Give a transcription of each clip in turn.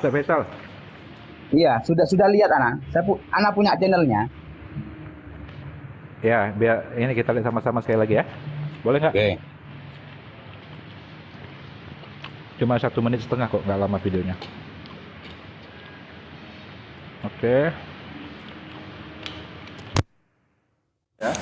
Ustaz Faisal. Iya, sudah lihat anak. Anak punya channelnya. Ya, biar ini kita lihat sama-sama sekali lagi ya. Boleh nggak? Oke. Cuma 1,5 menit kok, nggak lama videonya. Oke. Ya.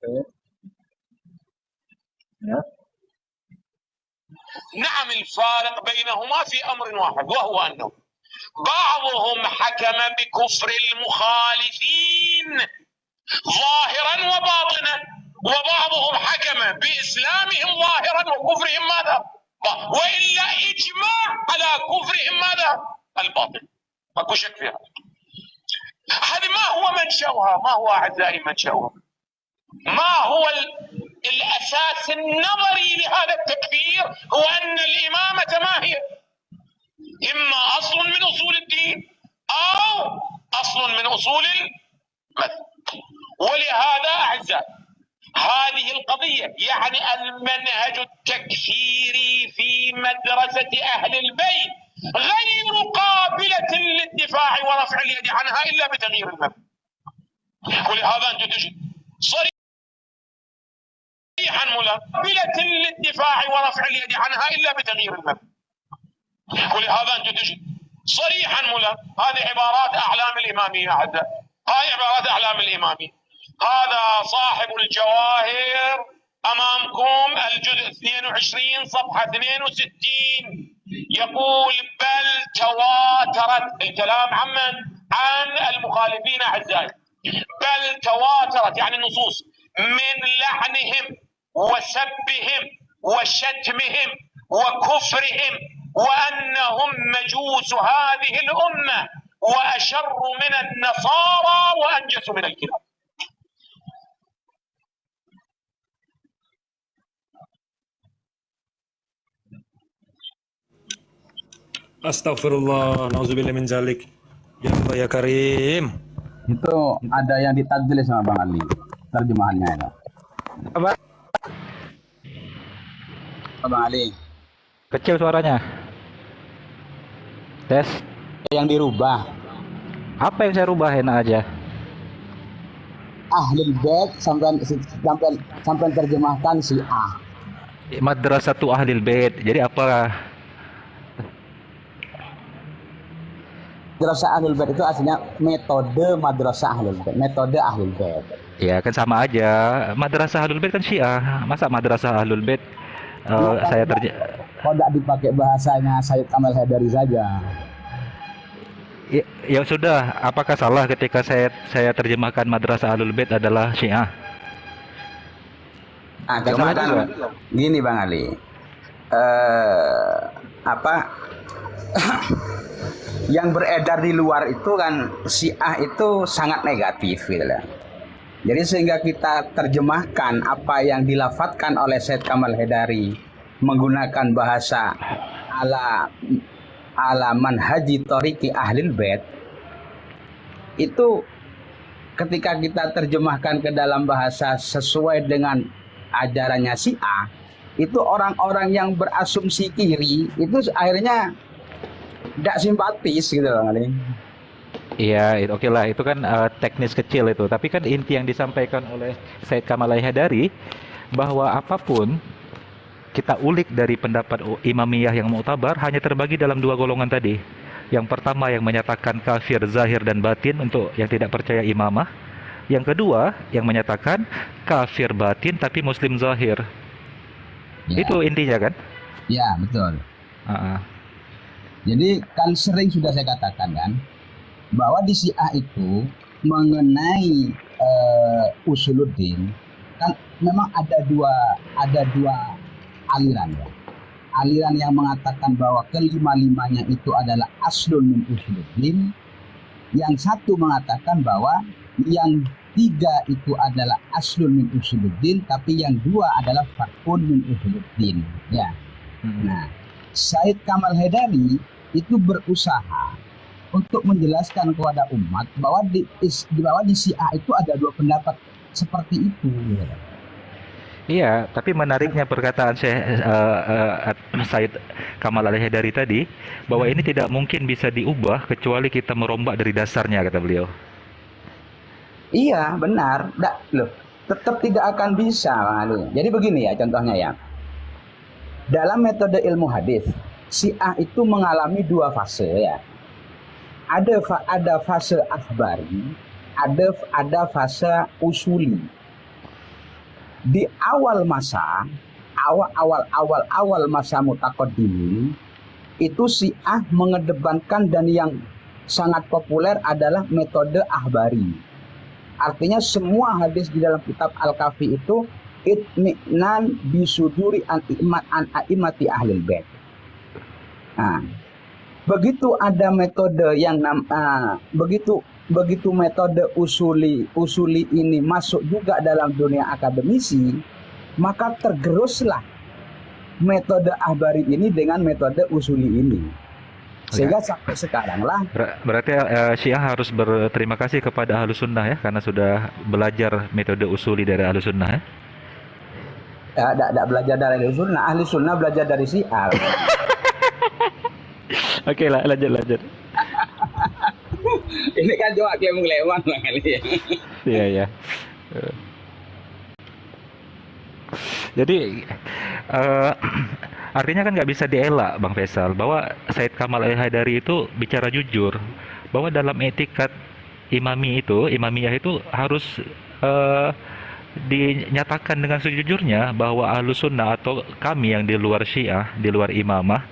Oke. Ya. نعم الفارق بينهما في أمر واحد وهو أنه بعضهم حكم بكفر المخالفين ظاهرا وباطنا وبعضهم حكم بإسلامهم ظاهرا وكفرهم ماذا؟ وإلا إجماع على كفرهم ماذا؟ الباطن. ماكو شك فيها. هذه ما هو منشأها؟ ما هو أعزائي منشأها؟ ما هو الأساس النظري لهذا التكفير؟ هو أن الإمامة ما هي؟ إما أصل من أصول الدين أو أصل من أصول المذهب. ولهذا أعزائي هذه القضية يعني المنهج التكفيري في مدرسة أهل البيت غير قابلة للدفاع ورفع اليد عنها إلا بتغيير المبنى. ولهذا أنت تجد صريحا قابلة للدفاع ورفع اليد عنها إلا بتغيير المبنى. ولهذا أنت تجد صريحا هذه عبارات أعلام الإمامية أعزائي. هاي عبارات أعلام الإمامية. هذا صاحب الجواهر أمامكم الجزء 22 صفحة 62 يقول بل تواترت الكلام عن المخالفين أعزائي. بل تواترت يعني النصوص من لعنهم وسبهم وشتمهم وكفرهم وأنهم مجوس هذه الأمة وأشر من النصارى وأنجس من الكلاب. Astagfirullah, nauzubillah min zalik. Ya Allah ya Karim. Itu ada yang ditadlis sama Bang Ali. Terjemahannya itu. Apa? Bang Ali. Kecil suaranya. Tes. Yang dirubah. Apa yang saya rubah enak aja? Ahlul Bait sampai terjemahkan Syiah. Madrasatu Ahlil Bait. Jadi apa? Madrasah Ahlul Bait itu aslinya metode Madrasah Ahlul Bait, metode Ahlul Bait. Ya kan sama aja. Madrasah Ahlul Bait kan Syiah. Masa Madrasah Ahlul Bait saya Kok tidak dipakai bahasanya Sayyid Kamal Haidari saja? Ya sudah, apakah salah ketika saya terjemahkan Madrasah Ahlul Bait adalah Syiah? Nah, karena kan gini Bang Ali. Yang beredar di luar itu kan Syiah itu sangat negatif gitu lah. Jadi sehingga kita terjemahkan apa yang dilafatkan oleh Sayyid Kamal Haidari menggunakan bahasa ala manhaji thoriqi Ahlul Bait, itu ketika kita terjemahkan ke dalam bahasa sesuai dengan ajarannya Syiah, itu orang-orang yang berasumsi kiri itu akhirnya tidak simpatis gitu loh kali. Iya, oke lah. Itu kan teknis kecil itu. Tapi kan inti yang disampaikan oleh Sayyid Kamal Haidari bahwa apapun kita ulik dari pendapat Imamiyah yang mu'tabar hanya terbagi dalam dua golongan tadi. Yang pertama yang menyatakan kafir zahir dan batin untuk yang tidak percaya imamah. Yang kedua yang menyatakan kafir batin tapi muslim zahir. Ya. Itu intinya kan? Ya, betul. Jadi kan sering sudah saya katakan kan bahwa di Syiah itu mengenai usuluddin kan memang ada dua aliran ya. Aliran yang mengatakan bahwa kelima-limanya itu adalah aslun min usuluddin. Yang satu mengatakan bahwa yang tiga itu adalah aslun min usuluddin, tapi yang dua adalah far'un min usuluddin. Ya. Nah, Sayyid Kamal Haidari itu berusaha untuk menjelaskan kepada umat bahwa di Syiah itu ada dua pendapat seperti itu. Gitu. Iya, tapi menariknya perkataan Said Kamal Al-Haidari tadi bahwa ini tidak mungkin bisa diubah kecuali kita merombak dari dasarnya, kata beliau. Iya, benar. Loh, tetap tidak akan bisa, Bang Ali. Jadi begini ya contohnya ya. Dalam metode ilmu hadis, Syiah itu mengalami dua fase ya. Ada fase akhbari, ada fase usuli. Di awal masa mutaqaddimin itu Syiah mengedepankan dan yang sangat populer adalah metode akhbari. Artinya semua hadis di dalam kitab Al-Kafi itu itminan bisuduri an a'immati ahlil bait. Nah, begitu ada metode yang begitu metode usuli ini masuk juga dalam dunia akademisi, maka tergeruslah metode ahbari ini dengan metode usuli ini. Sehingga sampai sekarang lah. Berarti Syiah harus berterima kasih kepada Ahlus Sunnah ya, karena sudah belajar metode usuli dari Ahlus Sunnah ya. Tidak belajar dari Ahlus Sunnah. Ahli Sunnah belajar dari Syiah. Oke lah, lanjut. Ini kan cuma klaim-klaiman Bang Ali ya. Iya. Jadi artinya kan nggak bisa dielak Bang Faisal bahwa Said Kamal Al-Haidari itu bicara jujur bahwa dalam etikat imamiyah itu harus dinyatakan dengan sejujurnya bahwa Ahlus Sunnah atau kami yang di luar Syiah, di luar imamah,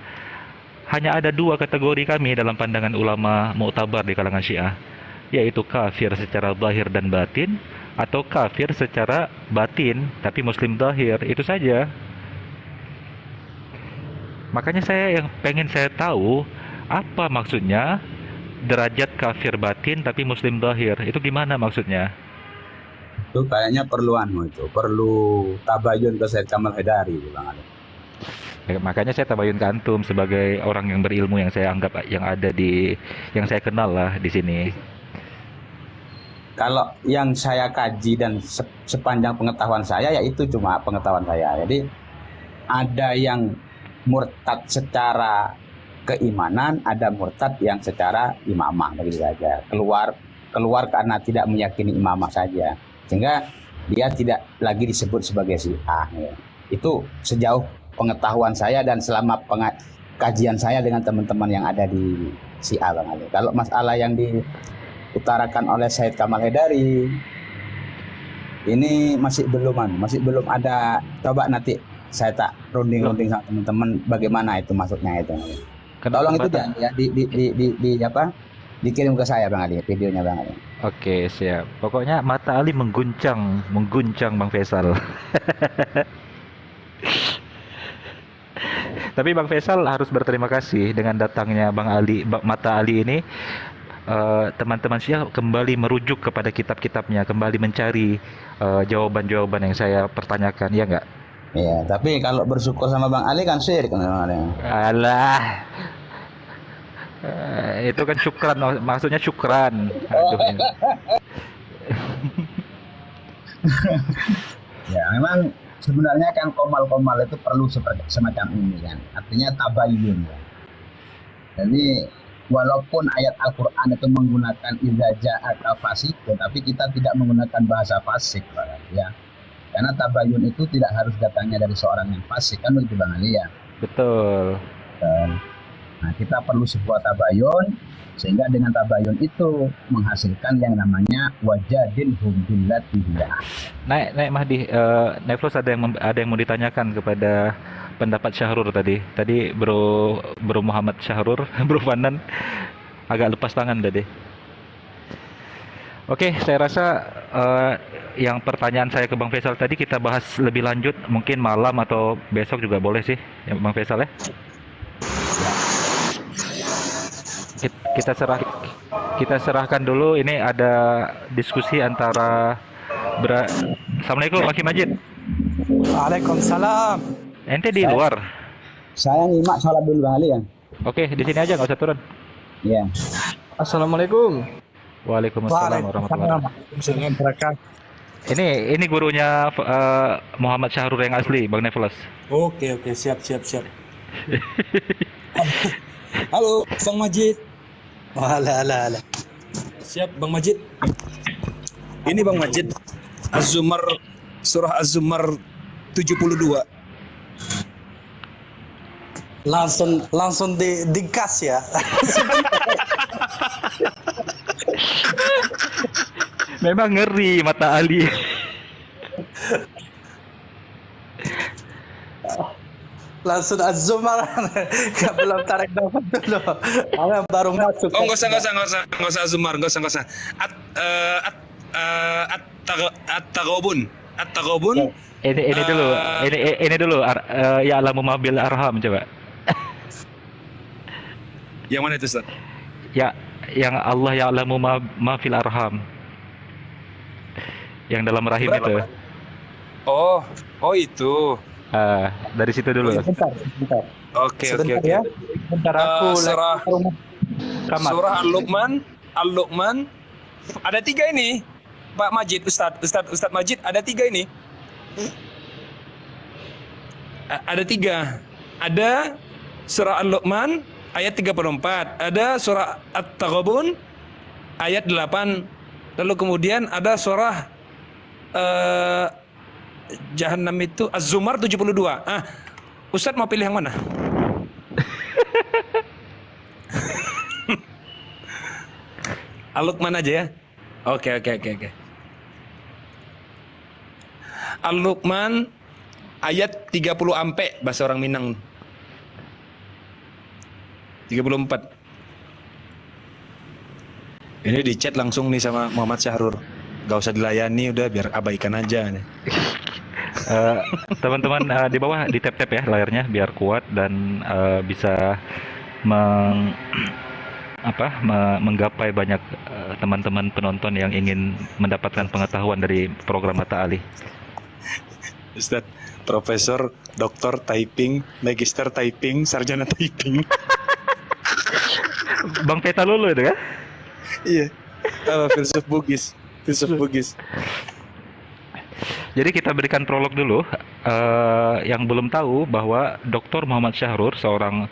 hanya ada dua kategori kami dalam pandangan ulama mu'tabar di kalangan Syiah, yaitu kafir secara zahir dan batin atau kafir secara batin tapi muslim zahir. Itu saja. Makanya yang pengen saya tahu apa maksudnya derajat kafir batin tapi muslim zahir. Itu gimana maksudnya? Itu kayaknya perlu tabayun ke Said Kamal Haidari Bang Ali. Makanya saya tabayun ke antum sebagai orang yang berilmu yang saya anggap yang saya kenal lah di sini. Kalau yang saya kaji dan sepanjang pengetahuan saya ya itu cuma pengetahuan saya. Jadi ada yang murtad secara keimanan, ada murtad yang secara imamah, begitu saja. Keluar karena tidak meyakini imamah saja. Sehingga dia tidak lagi disebut sebagai Syiah. Ya. Itu sejauh pengetahuan saya dan selama kajian saya dengan teman-teman yang ada di Syiah Bang Ali. Kalau masalah yang diutarakan oleh Said Kamal Haidari ini masih belum ada. Coba nanti saya tak runding sama teman-teman bagaimana itu maksudnya itu. Tolong itu ya dikirim ke saya Bang Ali, videonya Bang Ali. Oke, siap. Pokoknya mata Ali mengguncang Bang Faisal. Tapi Bang Faisal harus berterima kasih dengan datangnya Mata Ali ini. Teman-teman Syiah kembali merujuk kepada kitab-kitabnya, kembali mencari jawaban-jawaban yang saya pertanyakan, ya enggak? Iya, tapi kalau bersyukur sama Bang Ali kan syirik. Alah. Itu kan syukran, maksudnya syukran. Aduh. Ya, memang sebenarnya kan komal-komal itu perlu semacam ini kan. Artinya tabayyun ya. Jadi walaupun ayat Al-Qur'an itu menggunakan idza ja'aka fasiqun, tapi kita tidak menggunakan bahasa fasik ya. Karena tabayyun itu tidak harus datangnya dari seorang yang fasik kan begitu Bang Ali ya. Betul. Nah, kita perlu sebuah tabayyun sehingga dengan tabayyun itu menghasilkan yang namanya wajadilhum billati hiya. Naik Mahdi, Neflos ada yang mau ditanyakan kepada pendapat Syahrur tadi. Tadi Bro Muhammad Syahrur, Bro Fanan agak lepas tangan tadi. Oke, saya rasa yang pertanyaan saya ke Bang Faisal tadi kita bahas lebih lanjut mungkin malam atau besok juga boleh sih, ya Bang Faisal ya. Kita serahkan dulu. Ini ada diskusi antara Assalamualaikum Pak Majid. Waalaikumsalam. Ente di luar? Saya nyimak sholat dulu Bang Ali ya. Oke, di sini aja nggak usah turun. Iya. Assalamualaikum. Waalaikumsalam warahmatullahi wabarakatuh. Waalaikumsalam. Ini gurunya Muhammad Syahrur yang asli, Bang Nevelas. Oke, siap. Halo, Bang Majid. Alah. Siap, Bang Majid. Ini Bang Majid. Az-Zumar, surah Az-Zumar 72. Langsung digas ya. Memang ngeri mata Ali. Langsung Az-Zumar. Belum tarik nafas dulu. Aku baru masuk. Oh, enggak usah Az-Zumar, enggak usah. At-Taghabun. Ini dulu, ini dulu. Ya alamu mabil arham coba. Yang mana itu, Ustaz? Ya, yang Allah ya alamu ma fil arham. Yang dalam rahim Berapa, itu. Pak? Oh itu. Dari situ dulu. Bentar. Oke. Sebentar ya. Bentar aku Surah kamar. Surah Al-Luqman. Ada 3 ini. Pak Majid, Ustaz Majid, ada 3 ini. Ada 3. Ada surah Al-Luqman ayat 34, ada surah At-Taghabun ayat 8. Lalu kemudian ada surah Jahannam itu Az-Zumar 72. Ustaz mau pilih yang mana? Al-Luqman aja ya. Oke. Al-Luqman ayat 30 ampe bahasa orang Minang. 34. Ini di chat langsung nih sama Muhammad Syahrur. Gak usah dilayani, udah biar abaikan aja nih. Teman-teman di bawah di tap-tap ya layarnya biar kuat dan bisa menggapai banyak teman-teman penonton yang ingin mendapatkan pengetahuan dari program Mata Ali. Ustaz, Profesor, Doktor Typing, Magister Typing, Sarjana Typing. Bang Peta Lolo itu kan? Iya. Filsuf Bugis. Jadi kita berikan prolog dulu. Yang belum tahu bahwa Dr. Muhammad Syahrur seorang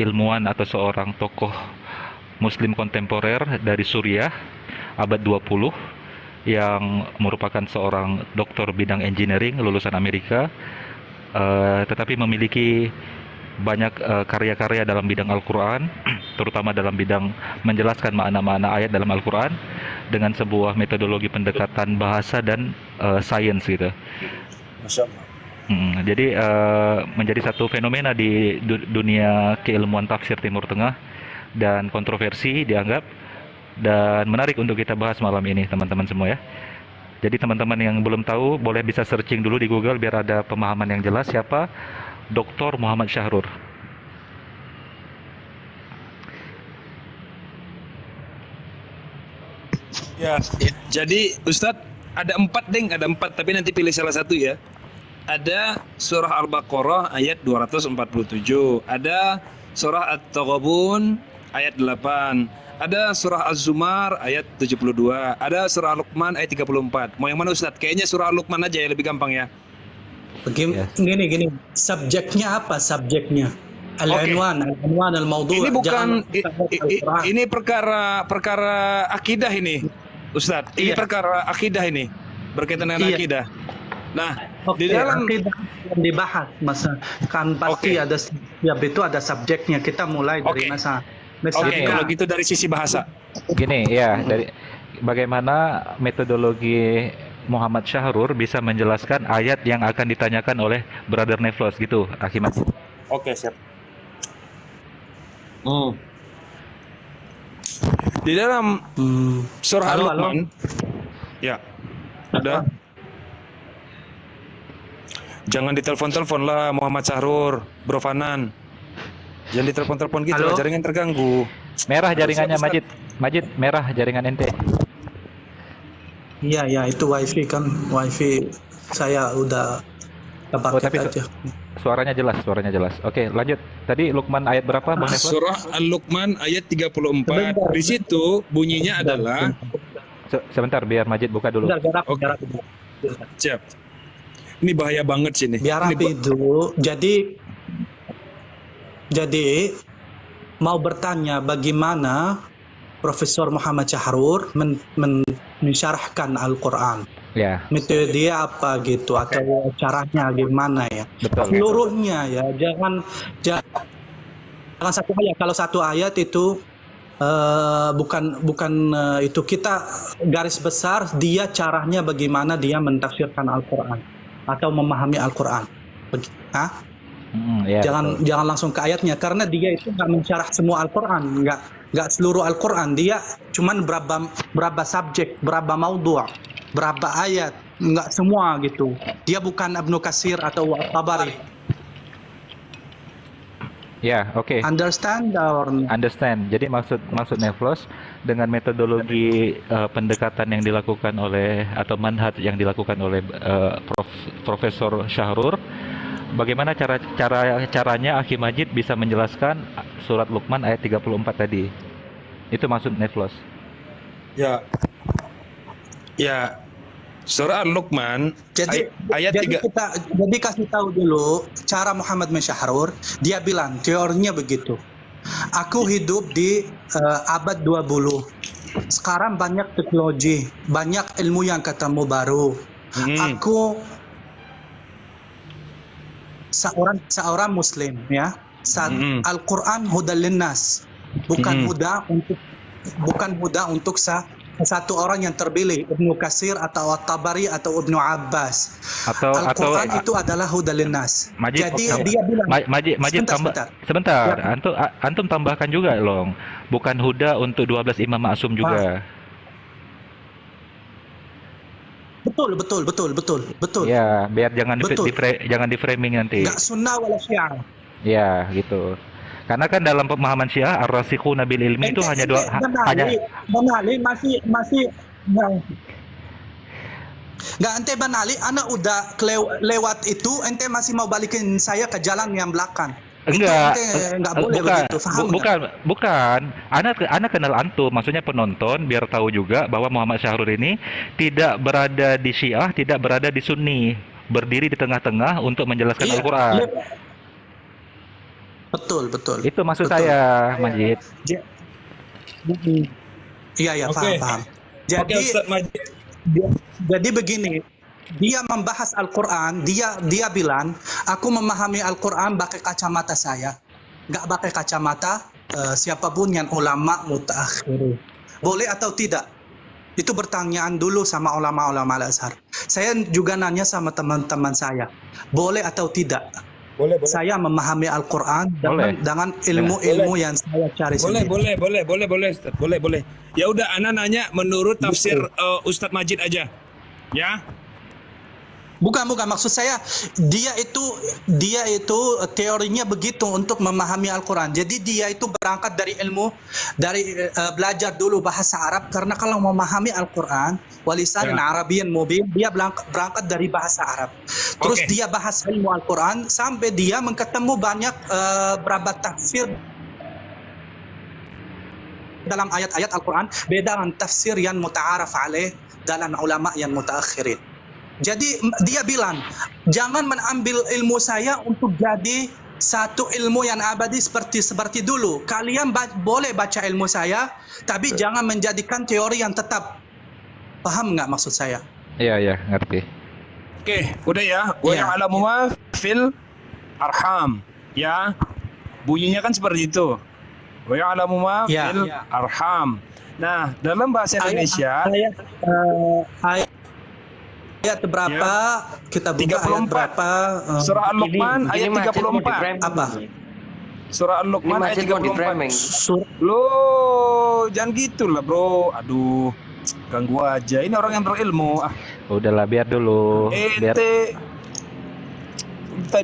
ilmuwan atau seorang tokoh Muslim kontemporer dari Suriah abad 20 yang merupakan seorang doktor bidang engineering lulusan Amerika, tetapi memiliki banyak karya-karya dalam bidang Al-Quran, terutama dalam bidang menjelaskan makna-makna ayat dalam Al-Quran dengan sebuah metodologi pendekatan bahasa dan sains gitu. Masya Allah. Jadi menjadi satu fenomena di dunia keilmuan tafsir Timur Tengah dan kontroversi dianggap, dan menarik untuk kita bahas malam ini teman-teman semua ya. Jadi teman-teman yang belum tahu boleh bisa searching dulu di Google biar ada pemahaman yang jelas siapa Dr. Muhammad Syahrur. Ya, jadi Ustadz ada 4 tapi nanti pilih salah satu ya. Ada surah Al-Baqarah ayat 247, ada surah At-Taghabun ayat 8, ada surah Az-Zumar ayat 72, ada surah Al-Luqman ayat 34. Mau yang mana Ustadz? Kayaknya surah Al-Luqman aja ya, lebih gampang ya. Gini. Subjeknya apa? Al-Anwan al-Mawdu'. Ini bukan ini perkara akidah ini, Ustadz. Ini perkara akidah ini, berkaitan dengan akidah. Nah, di dalam akidah yang dibahas, masa kan pasti ada setiap itu ada subjeknya. Kita mulai dari masa. Kalau gitu dari sisi bahasa. Gini ya, dari bagaimana metodologi Muhammad Syahrur bisa menjelaskan ayat yang akan ditanyakan oleh Brother Nevlos gitu, Akimat. Oke, siap. Di dalam surah Al-Luqman, ya, ada. Jangan ditelepon-telepon lah Muhammad Syahrur, Bro Fanan. Jangan ditelepon-telepon gitu, jaringan terganggu. Merah jaringannya Majid, merah jaringan ente. Iya, itu wifi kan, wifi saya udah pakai aja. suaranya jelas. Oke, lanjut. Tadi Luqman ayat berapa, Bang Neflon? Surah Al-Luqman ayat 34. Di situ bunyinya adalah Sebentar, biar Majid buka dulu. Oke. Siap. Ini bahaya banget sini. Biar Ini rapi dulu. Jadi mau bertanya bagaimana Profesor Muhammad Syahrur mensyarahkan Al-Quran. Ya, Metode dia apa gitu atau caranya gimana ya? betul. Seluruhnya ya, jangan satu ayat. Kalau satu ayat itu bukan itu kita garis besar dia caranya bagaimana dia mentafsirkan Al-Quran atau memahami Al-Quran. Ya, Jangan langsung ke ayatnya karena dia itu nggak mensyarah semua Al-Quran, nggak seluruh Al-Quran. Dia cuman berapa subjek, berapa maudhu', berapa ayat, nggak semua gitu. Dia bukan Ibnu Katsir atau At-Tabari. ya, oke. Understand or Understand. Jadi maksud Neflos dengan metodologi pendekatan yang dilakukan oleh atau manhaj yang dilakukan oleh Profesor Syahrur, bagaimana caranya Akhi Majid bisa menjelaskan surat Luqman ayat 34 tadi? Itu maksud Neflos. Ya. Surah Al-Luqman ayat 3. Jadi kasih tahu dulu cara Muhammad bin Syahrur. Dia bilang teorinya begitu. Aku hidup di abad 20. Sekarang banyak teknologi, banyak ilmu yang ketemu baru. Aku seorang muslim ya. Al-Quran hudal linnas. Bukan huda untuk satu orang yang terpilih, Ibnu Katsir atau At-Tabari atau Ibnu Abbas. Al-Quran itu adalah hudal linnas. Majid, Jadi dia bilang Majid sebentar. Antum tambahkan juga, Long. Bukan huda untuk 12 imam maksum juga. Betul. Ya, biar jangan Betul. jangan di framing nanti. Enggak sunnah wala syiah. Ya, gitu. Karena kan dalam pemahaman Syiah ar-rasikhuna bil ilmi itu hanya Banali masih nggak ente Banali, anak udah lewat itu, ente masih mau balikin saya ke jalan yang belakang. Enggak, Nggak boleh begitu, paham nggak? bukan. Anak kenal antum, maksudnya penonton biar tahu juga bahwa Muhammad Syahrur ini tidak berada di Syiah, tidak berada di Sunni, berdiri di tengah-tengah untuk menjelaskan Iya, Al-Quran. Betul. Itu maksud Betul. saya, Majid. Iya, Oke. paham. Oke, Ustaz Majid. Jadi begini, dia membahas Al-Quran, dia bilang, aku memahami Al-Quran pakai kacamata saya, nggak pakai kacamata siapapun yang ulama mutaakhir. Boleh atau tidak? Itu pertanyaan dulu sama ulama-ulama Al-Azhar. Saya juga nanya sama teman-teman saya, boleh atau tidak? Boleh. Saya memahami Al-Quran dengan ilmu-ilmu yang saya cari sendiri. Boleh, Ustaz. Boleh. Ya udah, ana nanya menurut tafsir Ustadz Majid aja. Ya. Bukan maksud saya dia itu teorinya begitu untuk memahami Al-Quran. Jadi dia itu berangkat dari belajar dulu bahasa Arab, karena kalau memahami Al-Quran walisanin Arabiyyan mubin, dia berangkat dari bahasa Arab. Terus dia bahas ilmu Al-Quran sampai dia ketemu banyak berapa tafsir dalam ayat-ayat Al-Quran beda dengan tafsir yang muta'araf alaih dalam ulama yang mutaakhirin. Jadi dia bilang, jangan mengambil ilmu saya untuk jadi satu ilmu yang abadi seperti dulu. Kalian boleh baca ilmu saya, tapi jangan menjadikan teori yang tetap. Paham nggak maksud saya? Iya, ngerti. Oke, udah ya. Wa ya'lamu ma fil arham. Ya. Bunyinya kan seperti itu. Wa ya'lamu ma fil arham. Nah, dalam bahasa Indonesia ayat berapa? Kita buka 34. ayat berapa? Surah Al-Luqman ayat 34. Apa? Surah Al-Luqman ayat 34. Loh, jangan gitulah, Bro. Aduh, ganggu aja. Ini orang yang berilmu. Udahlah, biar dulu. Ente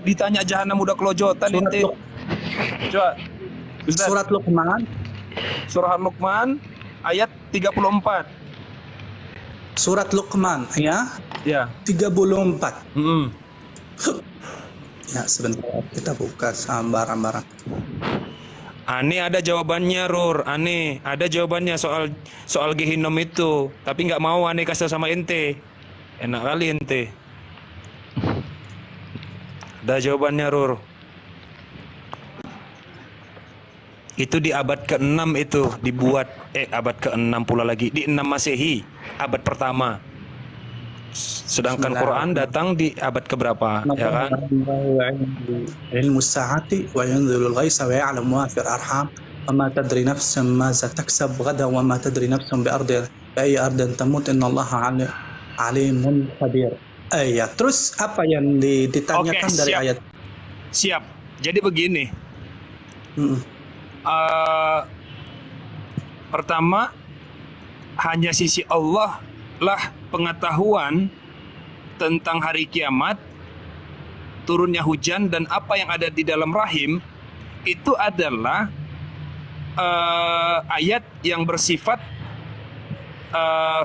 ditanya jahanam udah kelojotan ente. Coba. Ustaz. Surat Luqman. Surah Al-Luqman ayat 34. Surat Luqman ya. Ya. 34. Ya, sebentar kita buka sama barang-barang. Aneh ada jawabannya, Rur. Aneh ada jawabannya soal Gehinom itu. Tapi nggak mau aneh kasih sama ente. Enak kali ente. Ada jawabannya, Rur. Itu di abad ke-6 itu dibuat. Abad ke-6 pula lagi. Di 6 Masehi. Abad pertama. Sedangkan Quran datang di abad keberapa, ya kan? Ilmu sa'ati wa yanzilul ghaisa wa ya'lamu ma fil arham wa ma tadri nafsun ma taksab ghadan wa ma tadri nafsun bi ayyi ardin tamut innallaha alimun khabir. Terus apa yang ditanyakan Oke, dari siap. ayat? Siap. Jadi begini. Pertama, hanya sisi Allah lah pengetahuan tentang hari kiamat, turunnya hujan dan apa yang ada di dalam rahim. Itu adalah ayat yang bersifat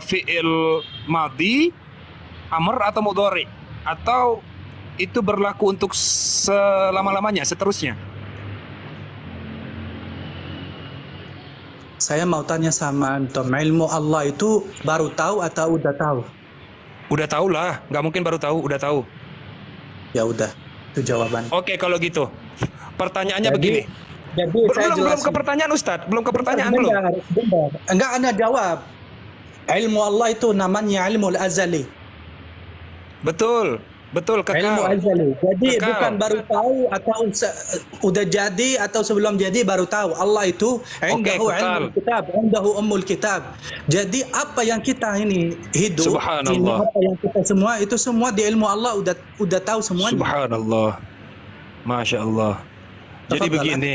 fi'il madhi, amr atau mudhari, atau itu berlaku untuk selama-lamanya, seterusnya. Saya mau tanya sama antum, ilmu Allah itu baru tahu atau udah tahu? Udah tahu lah, nggak mungkin baru tahu, udah tahu. Ya udah, itu jawaban. Oke, kalau gitu. Pertanyaannya begini. Jadi Belum ke pertanyaan Ustadz, belum ke pertanyaan belum. Enggak, Anda jawab. Ilmu Allah itu namanya ilmu azali. Betul, Ilmu kekal. azali. Jadi Kekal. bukan baru tahu atau udah jadi atau sebelum jadi baru tahu. Allah itu indahu kekal. ilmul kitab, indahu ummul kitab. Jadi apa yang kita ini hidup, Subhanallah. ini apa yang kita semua itu semua di ilmu Allah udah tahu semuanya. Subhanallah. Masya Allah. Jadi Tafadhal, begini,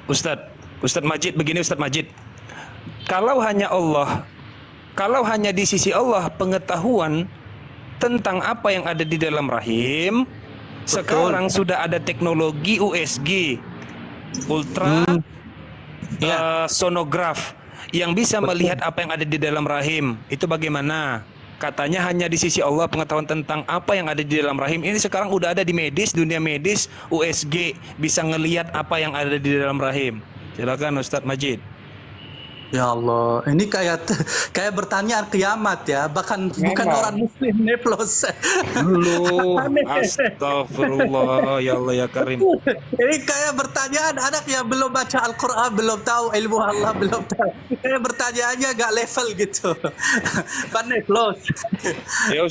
Ustadz Majid, begini Ustadz Majid. Kalau hanya di sisi Allah pengetahuan tentang apa yang ada di dalam rahim, sekarang sudah ada teknologi USG, ultra sonograf, yang bisa melihat apa yang ada di dalam rahim. Itu bagaimana? Katanya hanya di sisi Allah pengetahuan tentang apa yang ada di dalam rahim. Ini sekarang udah ada di medis, dunia medis, USG bisa ngelihat apa yang ada di dalam rahim. Silakan Ustadz Majid. Ya Allah, ini kayak pertanyaan kiamat ya, bahkan bukan orang muslim neplos. Lu, astagfirullah, ya Allah ya Karim. Ini kayak pertanyaan anak yang belum baca Al-Quran, belum tahu ilmu Allah, belum tahu. Kayak pertanyaannya gak level gitu. Neplos. Ya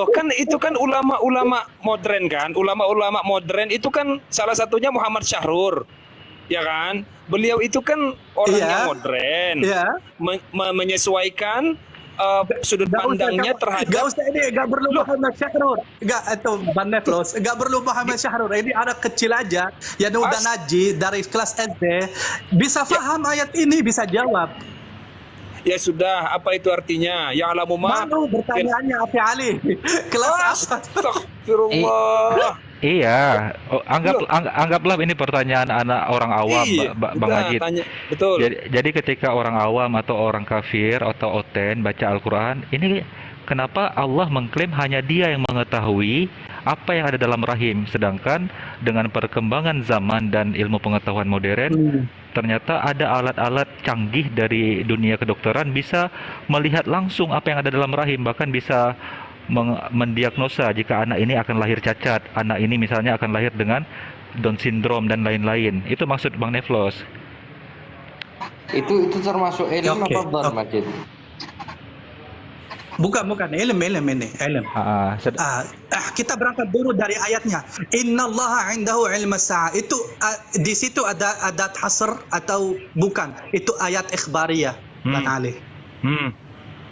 kan itu kan ulama-ulama modern kan, ulama-ulama modern itu kan salah satunya Muhammad Syahrur. Ya kan, beliau itu kan orang yang modern, menyesuaikan sudut pandangnya terhadap. Gak usah ini, gak perlu Muhammad Syahrur, gak perlu Muhammad Syahrur. Ini anak kecil aja yang udah ngaji dari kelas SD bisa paham ayat ini, bisa jawab. Ya sudah, apa itu artinya? Ya alamu ma. Malu bertanyaannya Afi Ali. Kelas apa? Astagfirullah. Iya, anggaplah ini pertanyaan anak orang awam, Bang Majid. Betul. Jadi ketika orang awam atau orang kafir atau oten baca Al-Quran, ini kenapa Allah mengklaim hanya dia yang mengetahui apa yang ada dalam rahim, sedangkan dengan perkembangan zaman dan ilmu pengetahuan modern, ternyata ada alat-alat canggih dari dunia kedokteran bisa melihat langsung apa yang ada dalam rahim, bahkan bisa mendiagnosa jika anak ini akan lahir cacat, anak ini misalnya akan lahir dengan Down syndrome dan lain-lain. Itu maksud Bang Neflos. Itu termasuk ilmu apa Bang Majid? Bukan ilm ini, ilm. Kita berangkat dulu dari ayatnya. Innallaha indahu ilmus sa'ah. Itu di situ ada adat hasr atau bukan? Itu ayat ikhbariyah, Bang Ali.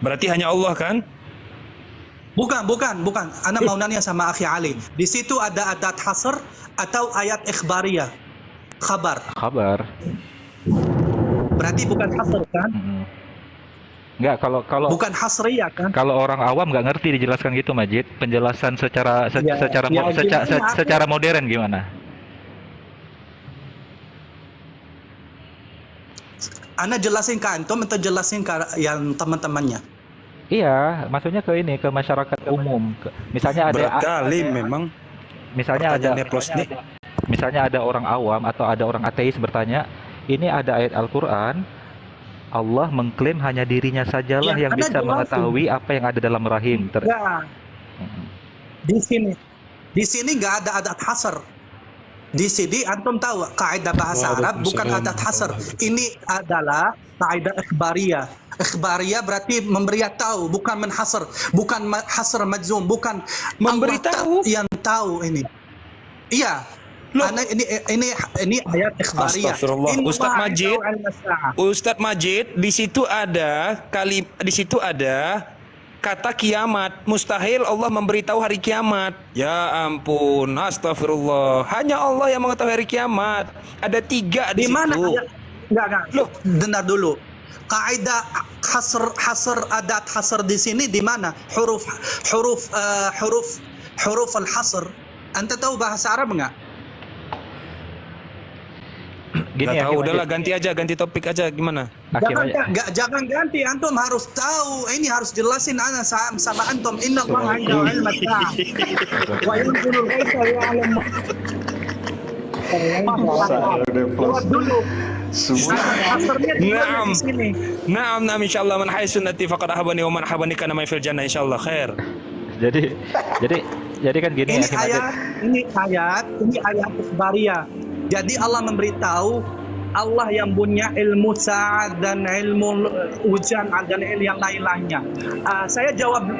Berarti hanya Allah kan? Bukan. Ana mau nanya sama Akhi Ali. Di situ ada adat hasr atau ayat ikhbariyah? Khabar. Berarti bukan hasr kan? Enggak, kalau bukan hasriyah kan? Kalau orang awam nggak ngerti dijelaskan gitu, Majid. Penjelasan secara modern gimana? Ana jelasin ke antum atau jelasin ke yang teman-temannya? Iya, maksudnya ke ini, ke masyarakat umum. Misalnya Berat kali memang misalnya ada pertanyaannya Plus nih. misalnya ada orang awam atau ada orang ateis bertanya, ini ada ayat Al-Qur'an, Allah mengklaim hanya dirinya sajalah Ya, yang Anda bisa jelasin. mengetahui apa yang ada dalam rahim. Enggak. Di sini nggak ada adat hasr. Di sini antum tahu kaidah bahasa Arab bukan adat hasr. Ini adalah kaidah ikhbariyah. Ikhbariyah berarti memberitahu, bukan menhasr, bukan hasr majzum, bukan Memberitahu? Allah yang tahu ini. Iya. Loh. Ini ayat ikhbariyah. Astagfirullah. Inna Ustadz Allah Majid. indahu ilmu as-sa'ah. Ustadz Majid, di situ ada kata kiamat. Mustahil Allah memberitahu hari kiamat. Ya ampun, astagfirullah. Hanya Allah yang mengetahui hari kiamat. Ada 3 di Di mana situ. ayat? Enggak. Loh. Dengar dulu. Kaidah hasr adat hasr di sini di mana? Huruf al-hasr. Anta tahu bahasa Arab enggak? Gini Gak ya, tahu, Ki udahlah Majid. ganti aja, ganti topik aja gimana? Aki Majid. Jangan ganti, antum harus tahu. Ini harus jelasin ana sama antum. Inna Allah indahu ilmu as-sa'ah. Wa yanzilul ghaitha wa ya'lamu Jawab dulu. Hasrnya di mana Naam. di sini? Naam, insyaallah man hayy sunnati faqad ahabani wa man ahabani kana may fil jannah insyaallah khair. Jadi jadi kan gini Ini ya, Ki Majid. ini ayat ikhbariyah. Jadi Allah memberitahu Allah yang punya ilmu sa'at dan ilmu hujan dan ilmu yang lain-lainnya. Saya jawab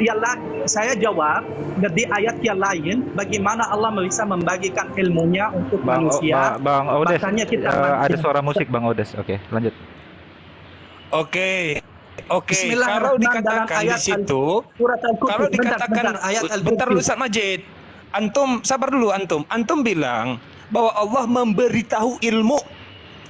di ayat yang lain bagaimana Allah bisa membagikan ilmunya untuk manusia. Bang Odes, Makanya kita ada suara musik Bang Odes. Oke, lanjut. Oke, kalau Bismillahirrahmanirrahim. Dalam dikatakan di ayat situ, Surat Al-Qur'an. kalau dikatakan bentar, ayat bentar dulu Al-Qur'an. Ustaz Majid. Antum sabar dulu antum bilang bahwa Allah memberitahu ilmu.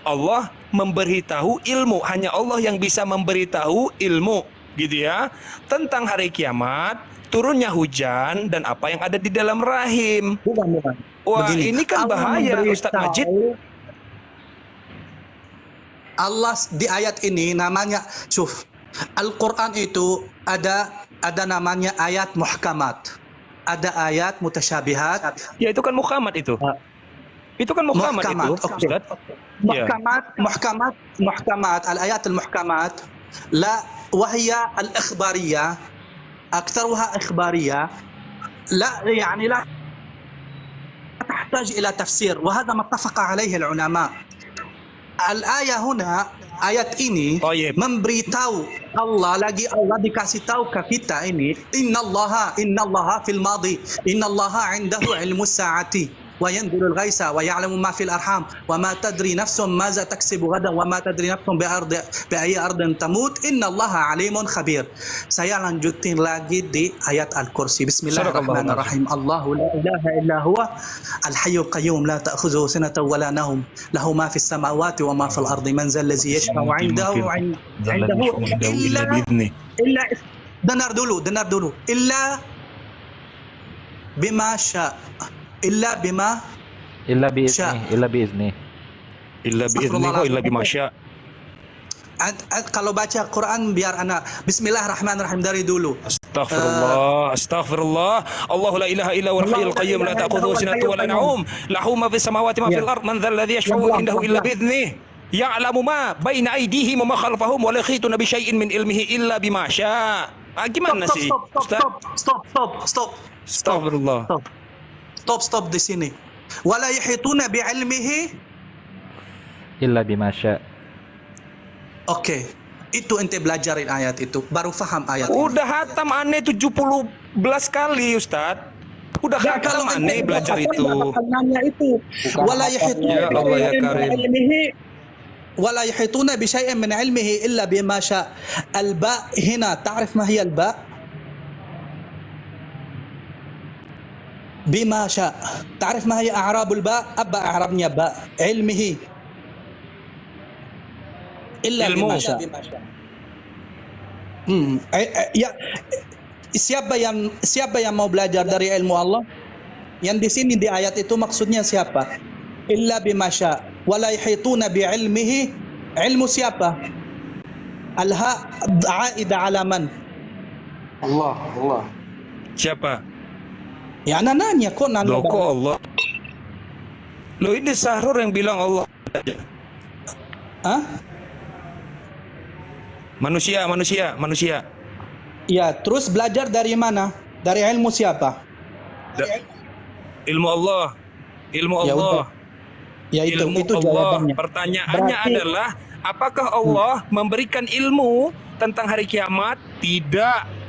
Allah memberitahu ilmu, hanya Allah yang bisa memberitahu ilmu, gitu ya. Tentang hari kiamat, turunnya hujan dan apa yang ada di dalam rahim. Bukan. Wah, Begini, ini kan Allah bahaya Ustaz Majid. Allah di ayat ini namanya, Al-Quran itu ada namanya ayat muhkamat, ada ayat mutasyabihat. Ya itu kan muhkamat itu. Itu kan muhkamat itu, oke. Ustaz. Ya. محكمات الآيات المحكمات لا وهي الإخبارية أكثرها إخبارية لا يعني لا تحتاج إلى تفسير وهذا ما اتفق عليه العلماء. الآية هنا ayat ini Tayyib. memberitahu Allah dikasih tahu ke kita ini innallaha fil madi innallaha indahu ilmu saati wa yanzilul ghaisa wa ya'lamu ma fil arham wa ma tadri nafsun maza taksibu ghadan wa ma tadri nafsun bi ayyi ardin tamut innallaha alimun khabir. Saya lanjutin lagi di ayat Al-Kursi. Bismillahirrahmanirrahim. Allahu la ilaha illa huwa al-hayyul qayyum la ta'khudhuhu sinatun wa la nawm lahu ma fis samawati wa ma fil ardi man zal ladzi yashfa'u 'indahu illa dengar dulu illa bima sya illa bima biizni, illa biizni. Illa bi'idnihi wa illa bimasya. Kalau baca Quran biar anak Bismillahirrahmanirrahim dari dulu. Astaghfirullah. Allahu la ilaha illa huwal hayyul qayyum la ta'khudhuhu sinatun wa la nawm lahu ma fis samawati ma fil ard man dhal ladzi yashfa'u 'indahu illa bi'idnihi ya'lamu ma baina aydihim wa ma khalfahum wa la yuhituna bi syai'in min ilmihi illa bima syaa. Gimana sih? Stop. Astagfirullah. Stop di sini. Wala yahituna bi ilmihi Illa bimasya. Oke. Itu ente belajarin ayat itu, baru faham ayat ini. Udah hatam aneh 17 kali Ustaz. Udah hatam aneh belajar itu. Nanya itu. Wala Ya Allah ya Karim. ولا يحيطون بشيء من علمه إلا بما شاء. الباء هنا تعرف ما هي الباء؟ بما شاء. تعرف ما هي أعراب الباء؟ أبا أعرابnya باء علمه إلا بما شاء. Ya, siapa yang mau belajar dari ilmu Allah? Yang di sini di ayat itu maksudnya siapa? Illa bima syaa wala yahituna bi ilmihi. Ilmu siapa? Al-ha aida ala man? Allah, Allah. Siapa? Ya anak nanya kok nanya. Loh kok Allah? Loh ini Sahrur yang bilang Allah. Hah? Manusia. Ya, terus belajar dari mana? Dari ilmu siapa? Ilmu Allah. Ya udah. Ya itu Ilmu itu Allah. jawabannya. Pertanyaannya Berarti- adalah, apakah Allah memberikan ilmu tentang hari kiamat? Tidak.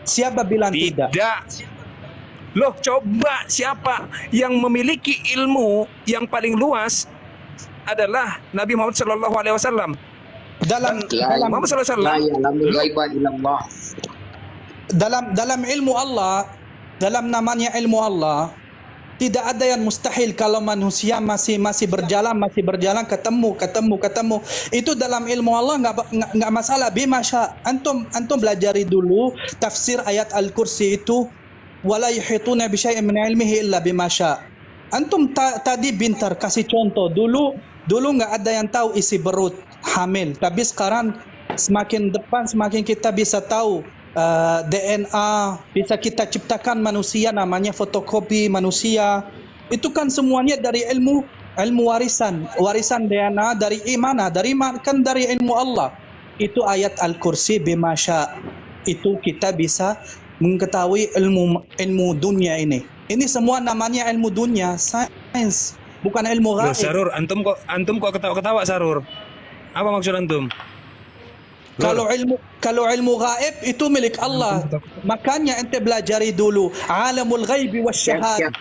Siapa bilang tidak? Loh, coba siapa yang memiliki ilmu yang paling luas adalah Nabi Muhammad sallallahu alaihi wasallam. Dalam Muhammad sallallahu alaihi wasallam. dalam ilmu Allah, dalam namanya ilmu Allah, tidak ada yang mustahil kalau manusia masih berjalan ketemu. Itu dalam ilmu Allah nggak masalah. Bimasya antum belajari dulu tafsir ayat Al-Kursi itu, wala yuhituna bi syai'in min ilmihi illa bima syaa. Antum tadi pintar kasih contoh. Dulu nggak ada yang tahu isi perut hamil, tapi sekarang semakin depan semakin kita bisa tahu DNA, bisa kita ciptakan manusia, namanya fotokopi manusia. Itu kan semuanya dari ilmu warisan DNA dari imana, dari ilmu Allah. Itu ayat Al-Kursi bima syaa. Itu kita bisa mengetahui ilmu dunia ini. Ini semua namanya ilmu dunia, sains, bukan ilmu Loh, gaib. Sarur, antum kok ketawa-ketawa, Sarur? Apa maksud antum? Kalau ilmu gaib itu milik Allah. Makanya ente belajari dulu alamul ghaibi wasyahada.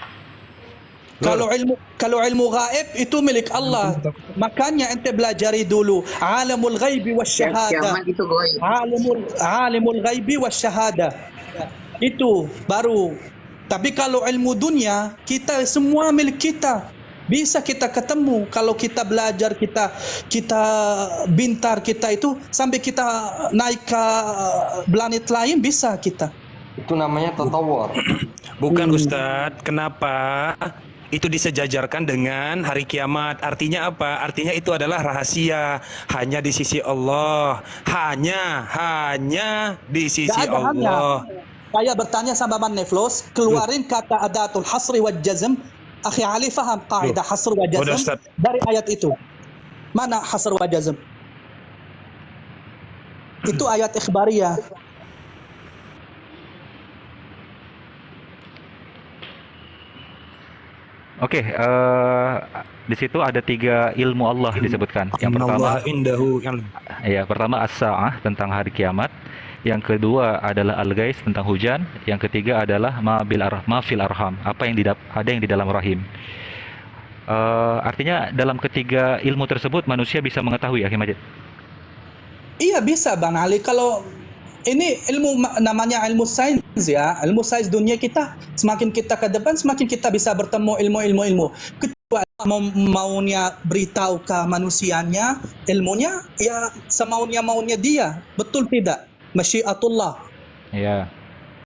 Kalau ilmu gaib itu milik Allah. Makanya ente belajari dulu alamul ghaibi wasyahada. Alimul ghaibi wasyahada. Itu baru. Tapi kalau ilmu dunia, kita semua milik kita. Bisa kita ketemu kalau kita belajar, kita pintar, kita itu sampai kita naik ke planet lain bisa kita. Itu namanya tatawur. Bukan Ustadz, kenapa itu disejajarkan dengan hari kiamat? Artinya apa? Artinya itu adalah rahasia, hanya di sisi Allah, hanya di sisi Nggak ada hanya. Allah. Saya bertanya sama Bang Neflos, keluarin kata adatul hasri wal jazm. Akhi Ali faham kaidah hasr wa Udah, jazm Ustaz. dari ayat itu. Mana hasr wa jazm? Itu ayat ikhbariyah. Oke, di situ ada 3 ilmu Allah disebutkan. Yang pertama, Innallaha indahu ilm. ya pertama as-sa'ah tentang hari kiamat. Yang kedua adalah al-ghais tentang hujan. Yang ketiga adalah ma fil arham, apa yang ada yang di dalam rahim. Artinya dalam ketiga ilmu tersebut manusia bisa mengetahui, Akhi Majid. Iya bisa Bang Ali. Kalau ini ilmu namanya ilmu sains ya, ilmu sains dunia kita, semakin kita ke depan semakin kita bisa bertemu ilmu. Kecuali maunya beritahu ke manusianya ilmunya ya semaunya dia, betul tidak? Masyiatullah. Ya.